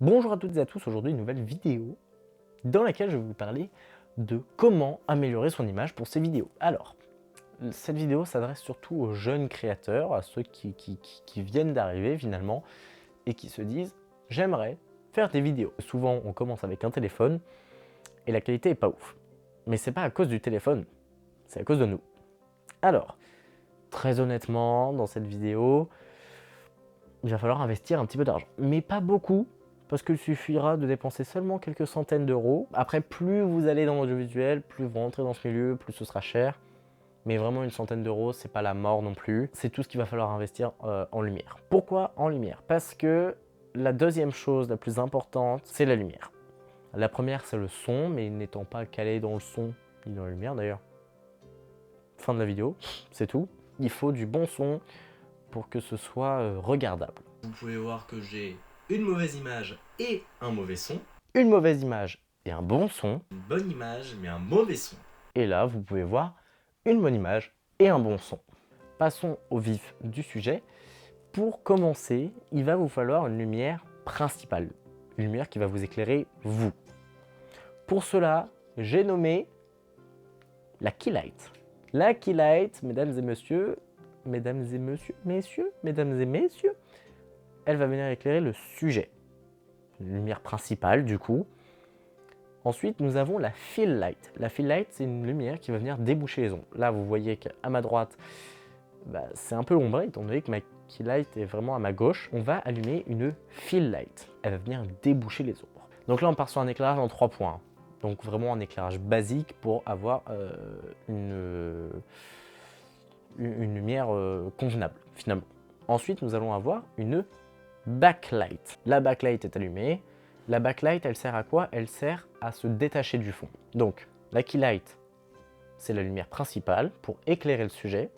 Bonjour à toutes et à tous, aujourd'hui une nouvelle vidéo dans laquelle je vais vous parler de comment améliorer son image pour ses vidéos. Alors, cette vidéo s'adresse surtout aux jeunes créateurs, à ceux qui viennent d'arriver finalement et qui se disent « j'aimerais faire des vidéos ». Souvent on commence avec un téléphone et la qualité est pas ouf. Mais c'est pas à cause du téléphone, c'est à cause de nous. Alors, très honnêtement, dans cette vidéo, il va falloir investir un petit peu d'argent, mais pas beaucoup, parce qu'il suffira de dépenser seulement quelques centaines d'euros. Après, plus vous allez dans l'audiovisuel, plus vous rentrez dans ce milieu, plus ce sera cher. Mais vraiment, une centaine d'euros, c'est pas la mort non plus. C'est tout ce qu'il va falloir investir en lumière. Pourquoi en lumière? Parce que la deuxième chose la plus importante, c'est la lumière. La première, c'est le son, mais n'étant pas calé dans le son, ni dans la lumière d'ailleurs. Fin de la vidéo, c'est tout. Il faut du bon son pour que ce soit regardable. Vous pouvez voir que j'ai une mauvaise image et un mauvais son, Une mauvaise image et un bon son. une bonne image mais un mauvais son. Et là, vous pouvez voir une bonne image et un bon son. Passons au vif du sujet. Pour commencer, il va vous falloir une lumière principale. Une lumière qui va vous éclairer vous. Pour cela, j'ai nommé la Keylight. La Keylight, mesdames et messieurs, elle va venir éclairer le sujet. Une lumière principale du coup. Ensuite, nous avons la Fill Light. La Fill Light, c'est une lumière qui va venir déboucher les ombres. Là, vous voyez qu'à ma droite, c'est un peu ombré, étant donné que ma Key Light est vraiment à ma gauche. On va allumer une Fill Light. Elle va venir déboucher les ombres. Donc là, on part sur un éclairage en 3 points. Donc vraiment un éclairage basique pour avoir une lumière convenable, finalement. Ensuite, nous allons avoir une backlight. La backlight est allumée. La backlight, elle sert à quoi? Elle sert à se détacher du fond. Donc, la keylight, c'est la lumière principale pour éclairer le sujet.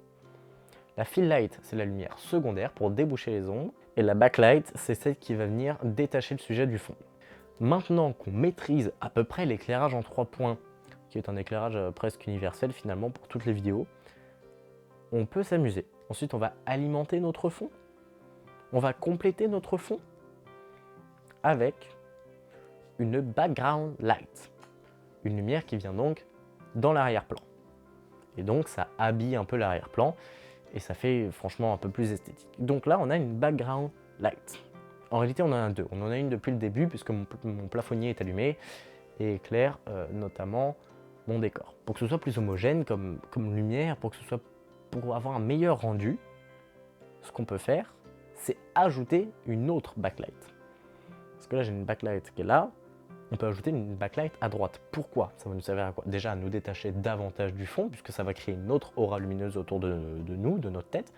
La fill light, c'est la lumière secondaire pour déboucher les ombres. Et la backlight, c'est celle qui va venir détacher le sujet du fond. Maintenant qu'on maîtrise à peu près l'éclairage en 3 points, qui est un éclairage presque universel finalement pour toutes les vidéos, on peut s'amuser. Ensuite, on va alimenter notre fond. On va compléter notre fond avec une background light. Une lumière qui vient donc dans l'arrière-plan. Et donc, ça habille un peu l'arrière-plan et ça fait franchement un peu plus esthétique. Donc là, on a une background light. En réalité, on en a deux. On en a une depuis le début puisque mon plafonnier est allumé et éclaire notamment mon décor. Pour que ce soit plus homogène comme lumière, pour avoir un meilleur rendu, ce qu'on peut faire, c'est ajouter une autre backlight. Parce que là, j'ai une backlight qui est là. On peut ajouter une backlight à droite. Pourquoi? Ça va nous servir à quoi? Déjà à nous détacher davantage du fond, puisque ça va créer une autre aura lumineuse autour de nous, de notre tête.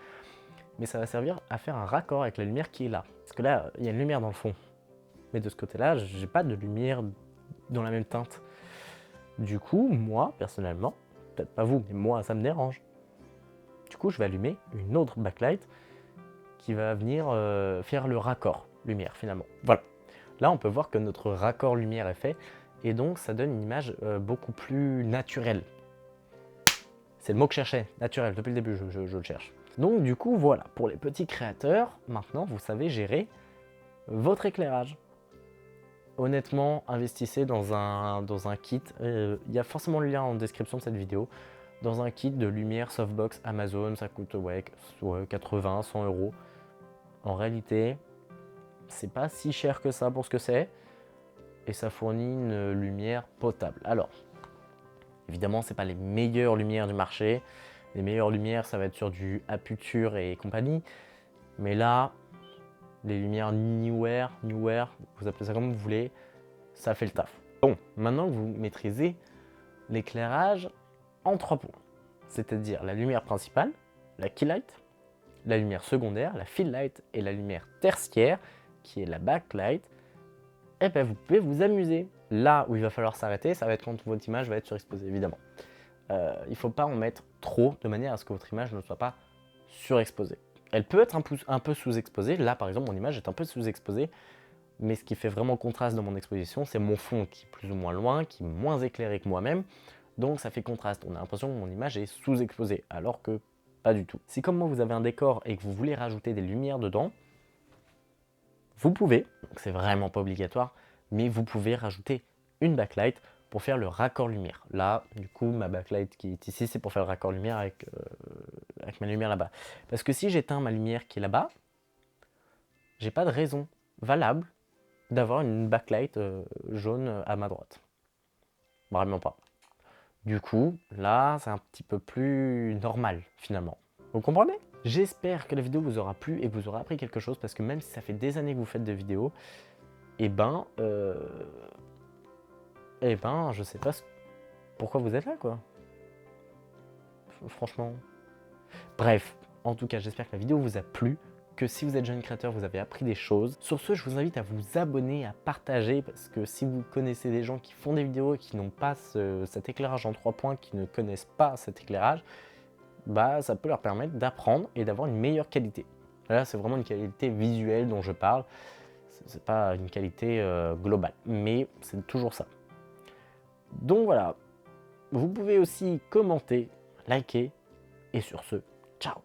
Mais ça va servir à faire un raccord avec la lumière qui est là. Parce que là, il y a une lumière dans le fond. Mais de ce côté-là, j'ai pas de lumière dans la même teinte. Du coup, moi, personnellement, peut-être pas vous, mais moi, ça me dérange. Du coup, je vais allumer une autre backlight qui va venir faire le raccord lumière, finalement. Voilà. Là, on peut voir que notre raccord lumière est fait, et donc ça donne une image beaucoup plus naturelle. C'est le mot que je cherchais, naturel, depuis le début, je le cherche. Donc du coup, voilà, pour les petits créateurs, maintenant, vous savez gérer votre éclairage. Honnêtement, investissez dans un kit, il y a forcément le lien en description de cette vidéo, dans un kit de lumière softbox Amazon, ça coûte 80, 100 euros. En réalité, c'est pas si cher que ça pour ce que c'est, et ça fournit une lumière potable. Alors, évidemment, c'est pas les meilleures lumières du marché. Les meilleures lumières, ça va être sur du Aputure et compagnie. Mais là, les lumières Neewer, vous appelez ça comme vous voulez, ça fait le taf. Bon, maintenant que vous maîtrisez l'éclairage en 3 points, c'est-à-dire la lumière principale, la keylight, la lumière secondaire, la fill light et la lumière tertiaire, qui est la backlight, et ben vous pouvez vous amuser. Là où il va falloir s'arrêter, ça va être quand votre image va être surexposée, évidemment. Il ne faut pas en mettre trop, de manière à ce que votre image ne soit pas surexposée. Elle peut être un peu sous-exposée. Là, par exemple, mon image est un peu sous-exposée, mais ce qui fait vraiment contraste dans mon exposition, c'est mon fond qui est plus ou moins loin, qui est moins éclairé que moi-même, donc ça fait contraste. On a l'impression que mon image est sous-exposée, alors que pas du tout. Si comme moi, vous avez un décor et que vous voulez rajouter des lumières dedans, vous pouvez, c'est vraiment pas obligatoire, mais vous pouvez rajouter une backlight pour faire le raccord lumière. Là, du coup, ma backlight qui est ici, c'est pour faire le raccord lumière avec ma lumière là-bas. Parce que si j'éteins ma lumière qui est là-bas, j'ai pas de raison valable d'avoir une backlight jaune à ma droite. Vraiment pas. Du coup, là, c'est un petit peu plus normal, finalement. Vous comprenez? J'espère que la vidéo vous aura plu et que vous aurez appris quelque chose, parce que même si ça fait des années que vous faites des vidéos, eh ben, je sais pas pourquoi vous êtes là, quoi. Franchement. Bref, en tout cas, j'espère que la vidéo vous a plu, que si vous êtes jeune créateur, vous avez appris des choses. Sur ce, je vous invite à vous abonner, à partager, parce que si vous connaissez des gens qui font des vidéos et qui n'ont pas cet éclairage en 3 points, qui ne connaissent pas cet éclairage, bah ça peut leur permettre d'apprendre et d'avoir une meilleure qualité. Là, c'est vraiment une qualité visuelle dont je parle, c'est pas une qualité globale, mais c'est toujours ça. Donc voilà, vous pouvez aussi commenter, liker, et sur ce, ciao!